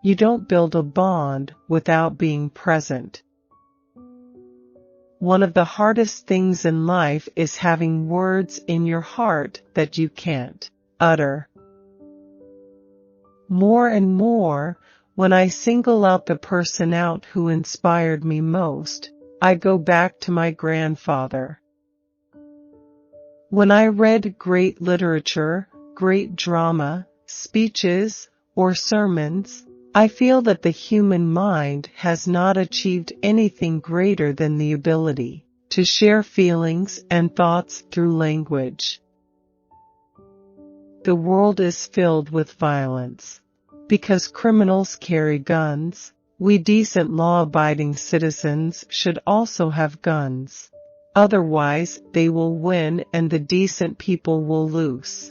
You don't build a bond without being present. One of the hardest things in life is having words in your heart that you can't utter. More and more, when I single out the person out who inspired me most, I go back to my grandfather. When I read great literature, great drama, speeches, or sermons, I feel that the human mind has not achieved anything greater than the ability to share feelings and thoughts through language. The world is filled with violence. Because criminals carry guns, we decent law-abiding citizens should also have guns. Otherwise, they will win and the decent people will lose.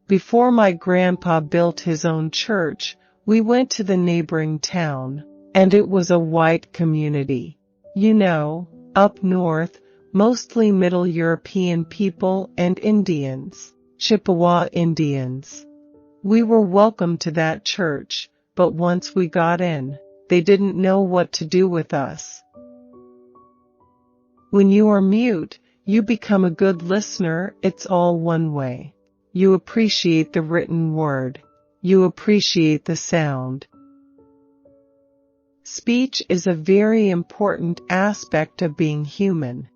Before my grandpa built his own church, we went to the neighboring town, and it was a white community. You know, up north, mostly Middle European people and Indians, Chippewa Indians. We were welcome to that church, but once we got in, they didn't know what to do with us. When you are mute, you become a good listener. It's all one way. You appreciate the written word. You appreciate the sound. Speech is a very important aspect of being human.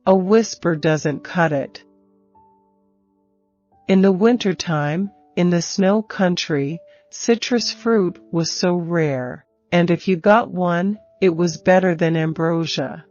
A whisper doesn't cut it. In the wintertime, in the snow country, citrus fruit was so rare, and if you got one, it was better than ambrosia.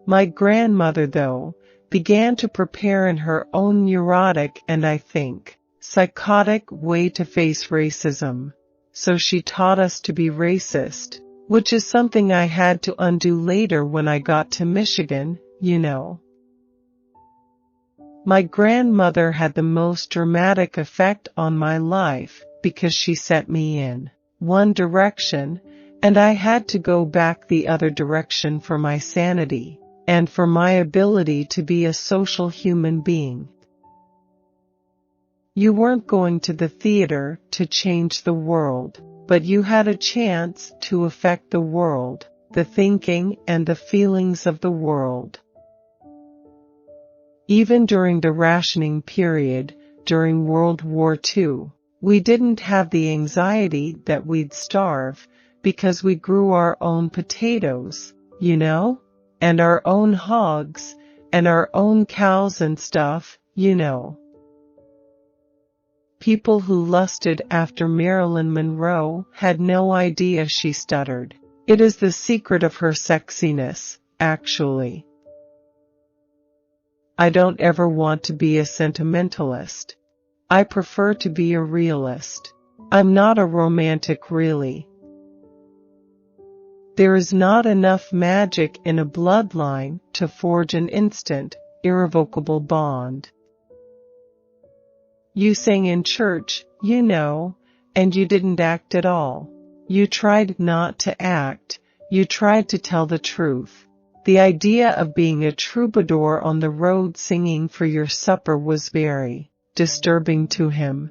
My grandmother, though, began to prepare in her own neurotic and I think psychotic way to face racism. So she taught us to be racist, which is something I had to undo later when I got to Michigan, you know. My grandmother had the most dramatic effect on my life because she set me in one direction, and I had to go back the other direction for my sanity and for my ability to be a social human being. You weren't going to the theater to change the world, but you had a chance to affect the world, the thinking and the feelings of the world. Even during the rationing period, during World War II, we didn't have the anxiety that we'd starve because we grew our own potatoes, you know? And our own hogs, and our own cows and stuff, you know. People who lusted after Marilyn Monroe had no idea she stuttered. It is the secret of her sexiness, actually. I don't ever want to be a sentimentalist. I prefer to be a realist. I'm not a romantic, really. There is not enough magic in a bloodline to forge an instant, irrevocable bond. You sang in church, you know, and you didn't act at all. You tried not to act, you tried to tell the truth. The idea of being a troubadour on the road singing for your supper was very disturbing to him.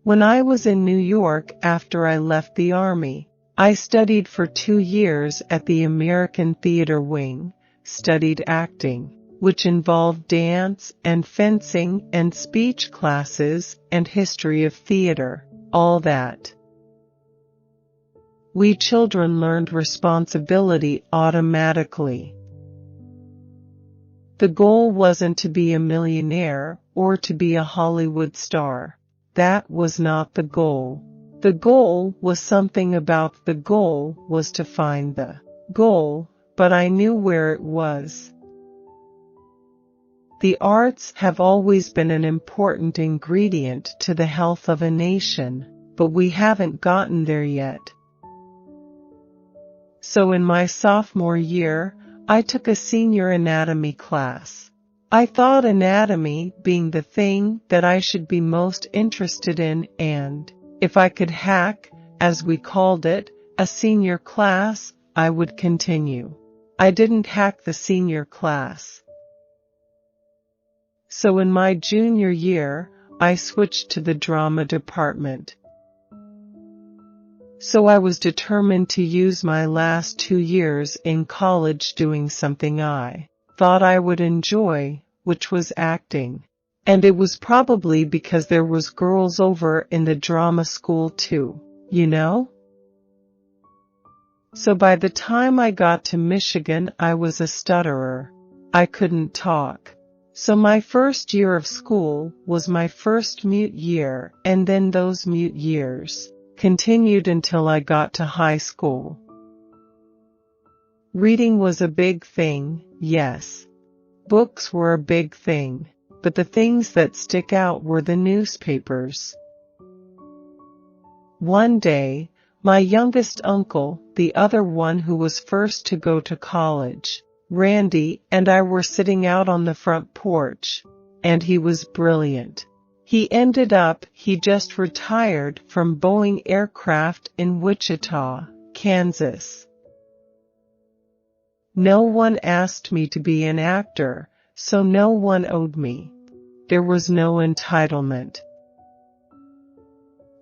When I was in New York after I left the army, I studied for 2 years at the American Theater Wing, studied acting, which involved dance and fencing and speech classes and history of theater, all that. We children learned responsibility automatically. The goal wasn't to be a millionaire or to be a Hollywood star. That was not the goal. The goal was something about the goal was to find the goal, but I knew where it was. The arts have always been an important ingredient to the health of a nation, but we haven't gotten there yet. So in my sophomore year, I took a senior anatomy class. I thought anatomy being the thing that I should be most interested in, and if I could hack, as we called it, a senior class, I would continue. I didn't hack the senior class. So in my junior year, I switched to the drama department. So I was determined to use my last 2 years in college doing something I thought I would enjoy, which was acting. And it was probably because there was girls over in the drama school too, you know? So by the time I got to Michigan, I was a stutterer. I couldn't talk. So my first year of school was my first mute year, and then those mute years continued until I got to high school. Reading was a big thing, yes. Books were a big thing, but the things that stick out were the newspapers. One day, my youngest uncle, the other one who was first to go to college, Randy, and I were sitting out on the front porch, and he was brilliant. He just retired from Boeing Aircraft in Wichita, Kansas. No one asked me to be an actor, so no one owed me. There was no entitlement.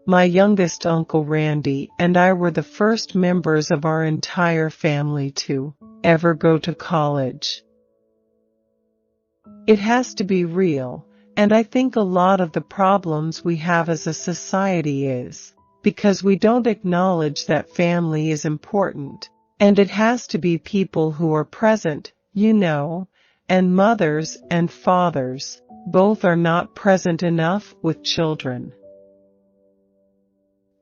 My youngest uncle Randy and I were the first members of our entire family to ever go to college. It has to be real. And I think a lot of the problems we have as a society is because we don't acknowledge that family is important, and it has to be people who are present, you know, and mothers and fathers, both are not present enough with children.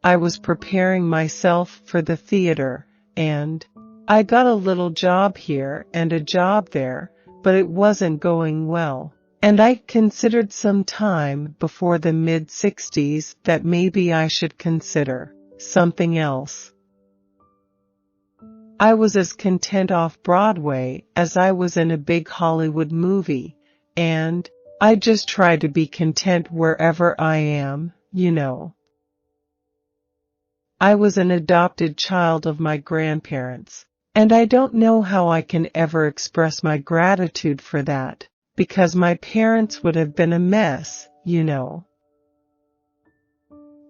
I was preparing myself for the theater, and I got a little job here and a job there, but it wasn't going well. And I considered some time before the mid-60s that maybe I should consider something else. I was as content off Broadway as I was in a big Hollywood movie, and I just try to be content wherever I am, you know. I was an adopted child of my grandparents, and I don't know how I can ever express my gratitude for that. Because my parents would have been a mess, you know.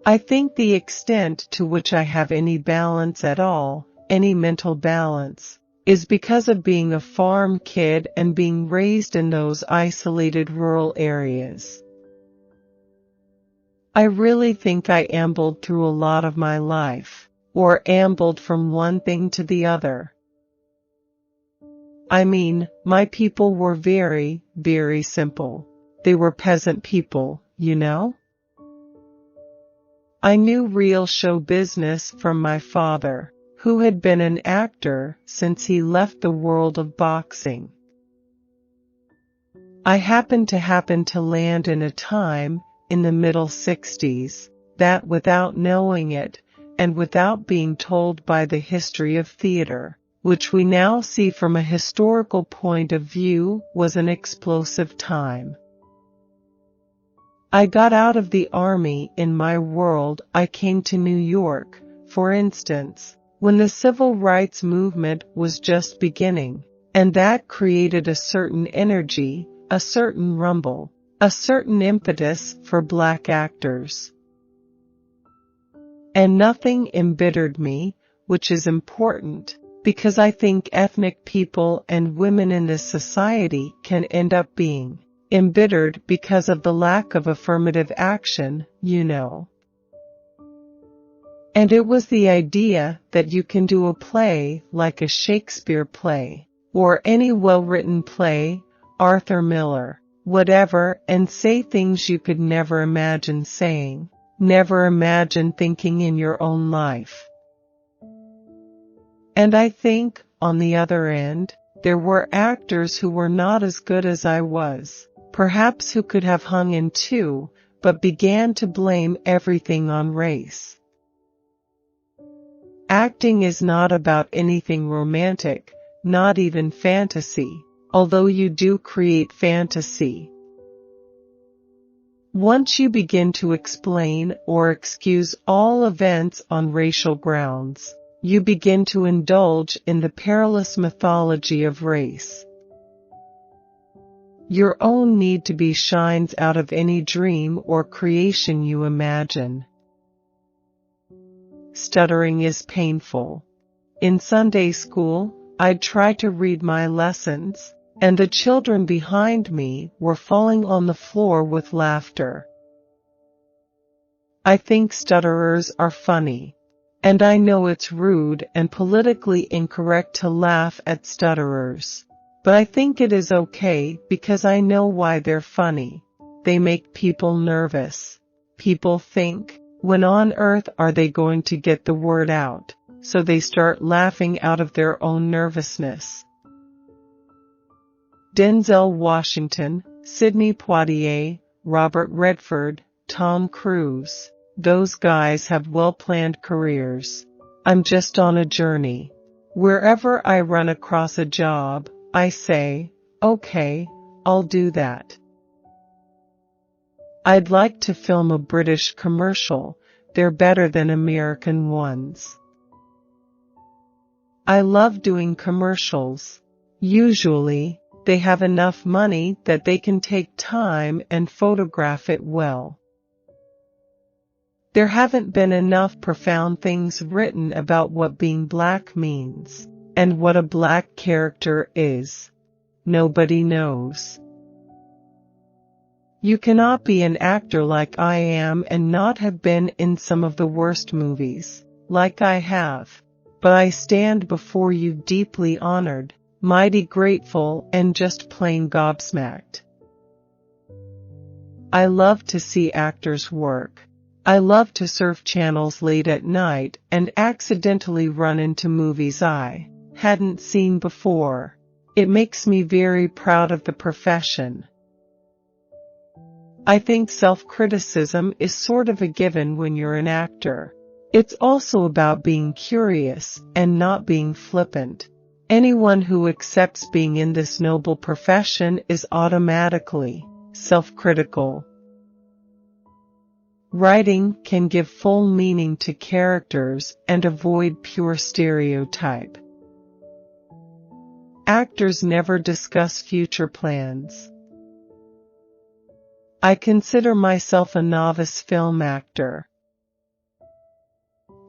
I think the extent to which I have any balance at all, any mental balance, is because of being a farm kid and being raised in those isolated rural areas. I really think I ambled through a lot of my life, or ambled from one thing to the other. I mean, my people were very, very simple. They were peasant people, you know? I knew real show business from my father, who had been an actor since he left the world of boxing. I happened to land in a time, in the middle 60s, that without knowing it, and without being told by the history of theater, which we now see from a historical point of view, was an explosive time. I got out of the army in my world. I came to New York, for instance, when the civil rights movement was just beginning, and that created a certain energy, a certain rumble, a certain impetus for black actors. And nothing embittered me, which is important. Because I think ethnic people and women in this society can end up being embittered because of the lack of affirmative action, you know. And it was the idea that you can do a play like a Shakespeare play, or any well-written play, Arthur Miller, whatever, and say things you could never imagine saying, never imagine thinking in your own life. And I think, on the other end, there were actors who were not as good as I was, perhaps who could have hung in too, but began to blame everything on race. Acting is not about anything romantic, not even fantasy, although you do create fantasy. Once you begin to explain or excuse all events on racial grounds, you begin to indulge in the perilous mythology of race. Your own need to be shines out of any dream or creation you imagine. Stuttering is painful. In Sunday school, I'd try to read my lessons, and the children behind me were falling on the floor with laughter. I think stutterers are funny. And I know it's rude and politically incorrect to laugh at stutterers. But I think it is okay because I know why they're funny. They make people nervous. People think, when on earth are they going to get the word out? So they start laughing out of their own nervousness. Denzel Washington, Sidney Poitier, Robert Redford, Tom Cruise. Those guys have well-planned careers. I'm just on a journey. Wherever I run across a job, I say, okay, I'll do that. I'd like to film a British commercial. They're better than American ones. I love doing commercials. Usually, they have enough money that they can take time and photograph it well. There haven't been enough profound things written about what being black means, and what a black character is. Nobody knows. You cannot be an actor like I am and not have been in some of the worst movies, like I have. But I stand before you deeply honored, mighty grateful, and just plain gobsmacked. I love to see actors work. I love to surf channels late at night and accidentally run into movies I hadn't seen before. It makes me very proud of the profession. I think self-criticism is sort of a given when you're an actor. It's also about being curious and not being flippant. Anyone who accepts being in this noble profession is automatically self-critical. Writing can give full meaning to characters and avoid pure stereotype. Actors never discuss future plans. I consider myself a novice film actor.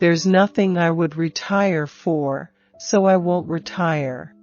There's nothing I would retire for, so I won't retire.